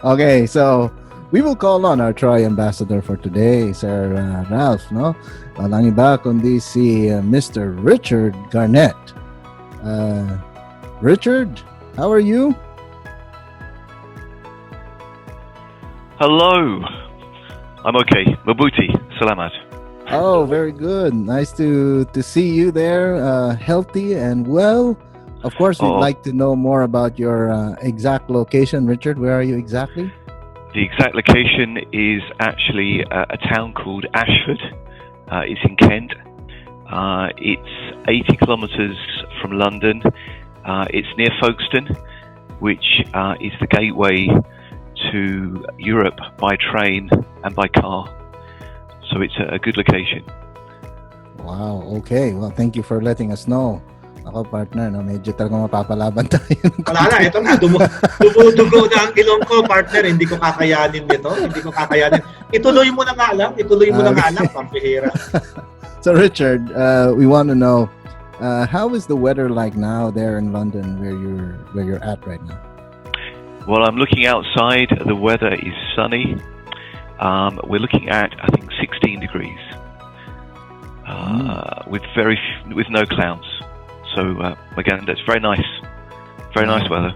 Okay, so we will call on our Troy ambassador for today, Sir Ralph, no? Walang iba kundi si Mr. Richard Garnett. Richard, how are you? Hello. I'm okay. Mabuti. Salamat. Oh, very good. Nice to see you there, healthy and well. Of course, we'd like to know more about your exact location. Richard, where are you exactly? The exact location is actually a town called Ashford. It's in Kent. It's 80 kilometres from London. It's near Folkestone, which is the gateway to Europe by train and by car. So it's a good location. Wow, okay. Well, thank you for letting us know. Ako, partner, no, medyo talaga mapapalaban tayo. Wala na, ito na. Dumudugo na ang ilong ko, partner. Hindi ko kakayanin nito. Hindi ko kakayanin. Ituloy mo na nga lang. Pampihira. So, Richard, we want to know, how is the weather like now there in London where you're at right now? Well, I'm looking outside. The weather is sunny. We're looking at, I think, 16 degrees with no clouds. So again, that's very nice. Very nice weather.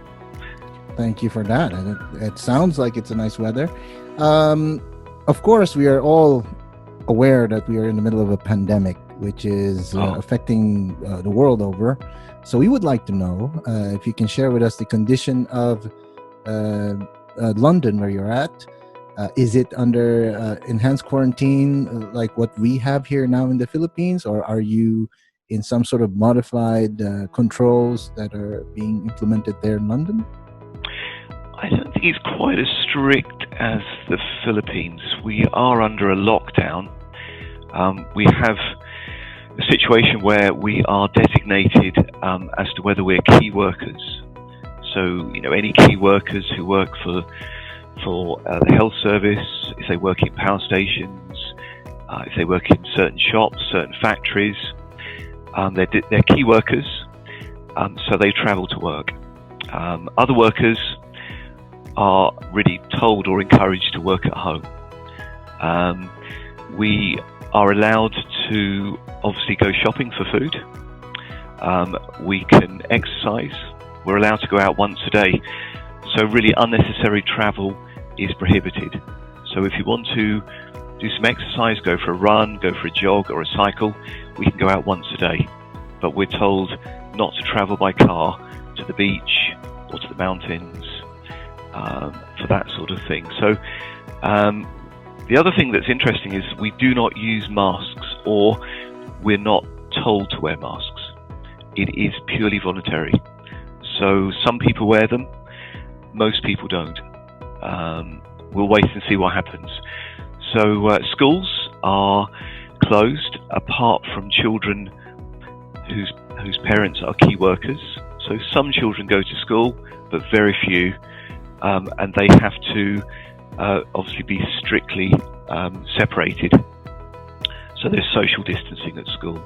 Thank you for that. It sounds like it's a nice weather. Of course, we are all aware that we are in the middle of a pandemic, which is affecting the world over. So we would like to know if you can share with us the condition of London, where you're at. Is it under enhanced quarantine like what we have here now in the Philippines, or are you in some sort of modified controls that are being implemented there in London? I don't think it's quite as strict as the Philippines. We are under a lockdown. We have a situation where we are designated as to whether we're key workers. So, any key workers who work for the health service, if they work in power stations, if they work in certain shops, certain factories, they're key workers, so they travel to work. Other workers are really told or encouraged to work at home. We are allowed to obviously go shopping for food. We can exercise. We're allowed to go out once a day. So really unnecessary travel is prohibited. So if you want to do some exercise, go for a run, go for a jog or a cycle, we can go out once a day. But we're told not to travel by car to the beach or to the mountains for that sort of thing. So the other thing that's interesting is we do not use masks, or we're not told to wear masks. It is purely voluntary. So some people wear them, most people don't. We'll wait and see what happens. So schools are closed apart from children whose parents are key workers. So some children go to school, but very few, and they have to obviously be strictly separated. So there's social distancing at school.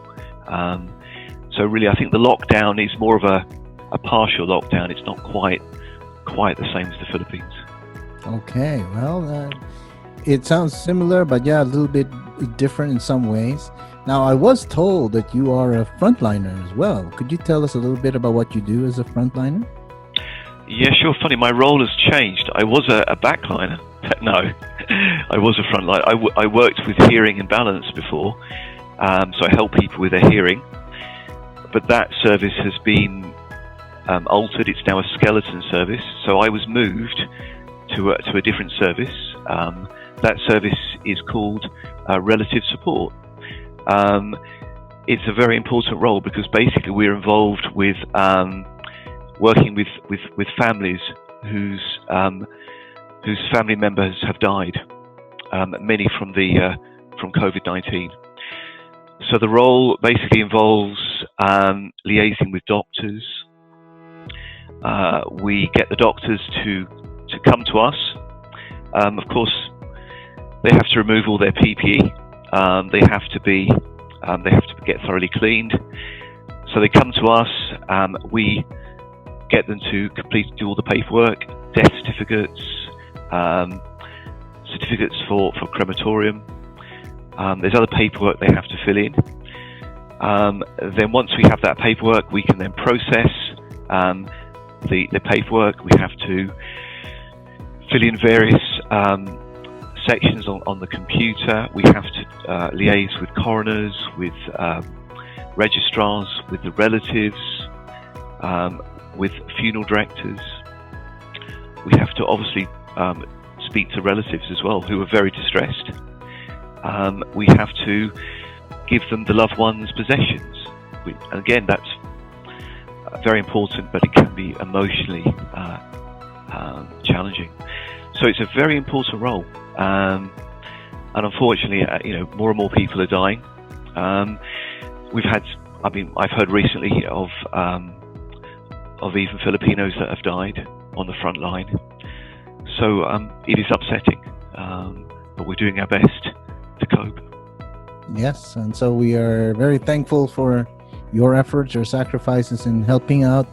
So really, I think the lockdown is more of a partial lockdown. It's not quite the same as the Philippines. Okay, well, it sounds similar, but yeah, a little bit different in some ways. Now, I was told that you are a frontliner as well. Could you tell us a little bit about what you do as a frontliner? Yeah, sure. Funny, my role has changed. I was a backliner. No, I was a frontliner. I worked with hearing and balance before, so I help people with their hearing. But that service has been altered. It's now a skeleton service. So I was moved to a different service. That service is called relative support. It's a very important role because basically we're involved with working with families whose family members have died, many from COVID-19. So the role basically involves liaising with doctors. We get the doctors to come to us. Of course, they have to remove all their PPE. They have to get thoroughly cleaned. So they come to us. We get them to do all the paperwork, death certificates, certificates for crematorium. There's other paperwork they have to fill in. Then once we have that paperwork, we can then process the paperwork. We have to fill in various sections on the computer. We have to liaise with coroners, with registrars, with the relatives, with funeral directors. We have to obviously speak to relatives as well who are very distressed. We have to give them the loved one's possessions. And again, that's very important, but it can be emotionally challenging. So it's a very important role. And unfortunately, more and more people are dying. I've heard recently of even Filipinos that have died on the front line. So it is upsetting, but we're doing our best to cope. Yes, and so we are very thankful for your efforts, your sacrifices in helping out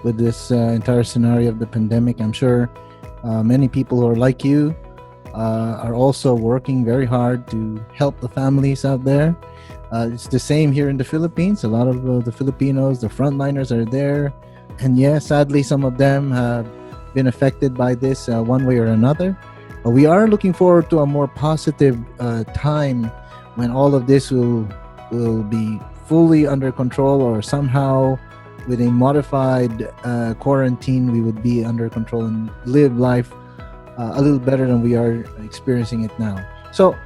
with this entire scenario of the pandemic. I'm sure many people who are like you are also working very hard to help the families out there. It's the same here in the Philippines. A lot of the Filipinos, the frontliners are there. And yes, sadly, some of them have been affected by this one way or another. But we are looking forward to a more positive time when all of this will be fully under control, or somehow with a modified quarantine, we would be under control and live life a little better than we are experiencing it now. So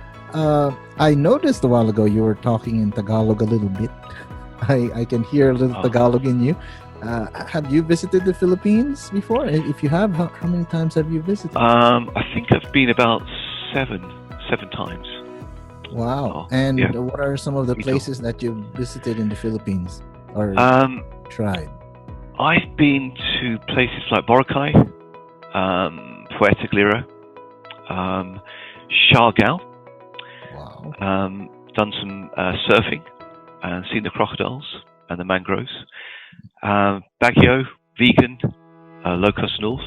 I noticed a while ago you were talking in Tagalog a little bit. I can hear a little Tagalog in you. Have you visited the Philippines before? If you have, how many times have you visited? I think I've been about seven times. Wow. And what are some of the places that you've visited in the Philippines or tried? I've been to places like Boracay, Puerto Galera, Siargao. Wow. Done some surfing and seen the crocodiles and the mangroves. Baguio, Vegan, Locos North,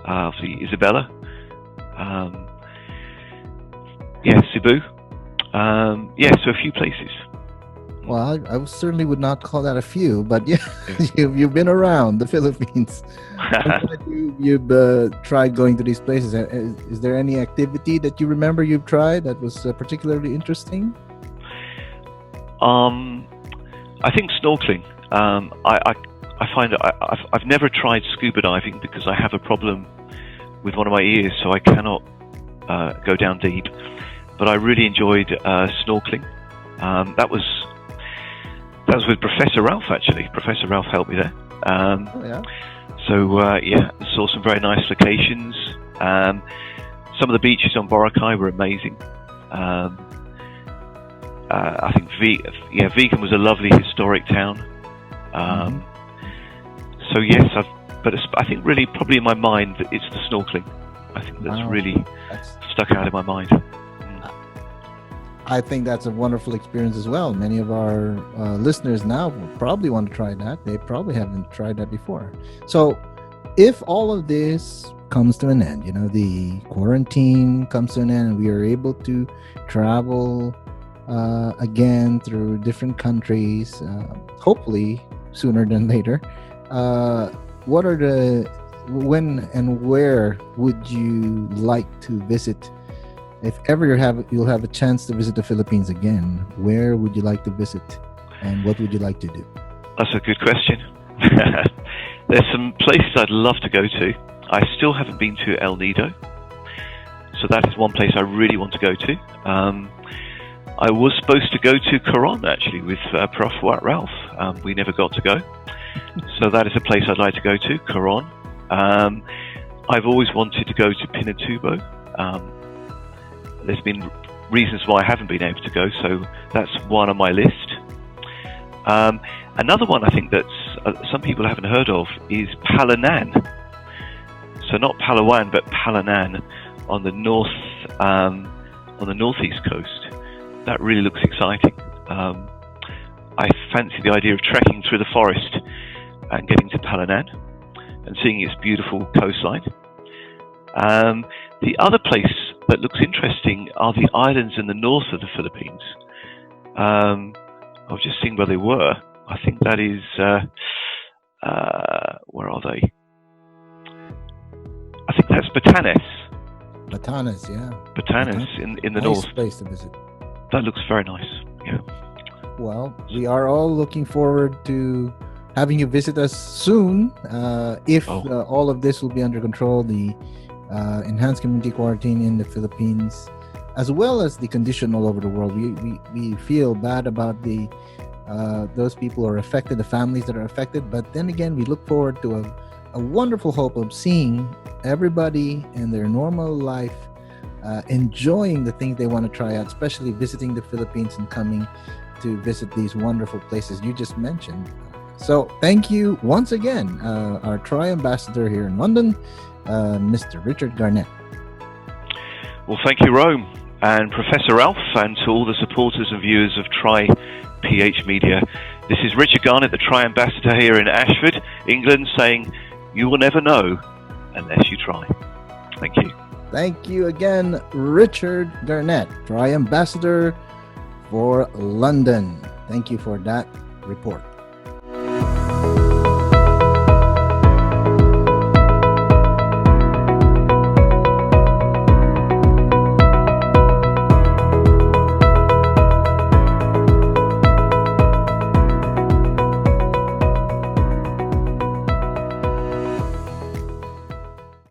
obviously Isabela, Cebu. So a few places. Well, I certainly would not call that a few, but you've been around the Philippines. You've tried going to these places. Is there any activity that you remember you've tried that was particularly interesting? I think snorkeling. I find that I've never tried scuba diving because I have a problem with one of my ears, so I cannot go down deep. But I really enjoyed snorkeling. That was with Professor Ralph, actually. Professor Ralph helped me there. Saw some very nice locations. Some of the beaches on Boracay were amazing. I think Vegan was a lovely historic town. So yes, I think really probably in my mind it's the snorkeling. I think that's really stuck out in my mind. I think that's a wonderful experience as well. Many of our listeners now will probably want to try that. They probably haven't tried that before. So if all of this comes to an end, the quarantine comes to an end and we are able to travel again through different countries, hopefully sooner than later, when and where would you like to visit? If ever you'll have a chance to visit the Philippines again, where would you like to visit and what would you like to do? That's a good question. There's some places I'd love to go to. I still haven't been to El Nido, so that is one place I really want to go to. I was supposed to go to Coron actually with Prof. White Ralph. We never got to go, so that is a place I'd like to go to, Coron. I've always wanted to go to Pinatubo. There's been reasons why I haven't been able to go, so that's one on my list. Another one I think that some people haven't heard of is Palanan. So not Palawan, but Palanan on the northeast coast. That really looks exciting. I fancy the idea of trekking through the forest and getting to Palanan and seeing its beautiful coastline. The other place that looks interesting are the islands in the north of the Philippines. I was just seeing where they were. I think that is, where are they? I think that's Batanes. Batanes, yeah. Batanes in the north. Nice place to visit. That looks very nice. Yeah. Well, we are all looking forward to having you visit us soon. If all of this will be under control, the enhanced community quarantine in the Philippines, as well as the condition all over the world. We feel bad about those people who are affected, the families that are affected. But then again, we look forward to a wonderful hope of seeing everybody in their normal life, enjoying the things they want to try out, especially visiting the Philippines and coming to visit these wonderful places you just mentioned. So thank you once again, our Try Ambassador here in London, Mr. Richard Garnett. Well, thank you, Rome, and Professor Ralph, and to all the supporters and viewers of TryPH Media. This is Richard Garnett, the Try Ambassador here in Ashford, England, saying you will never know unless you try. Thank you. Thank you again, Richard Garnett, Try Ambassador for London. Thank you for that report.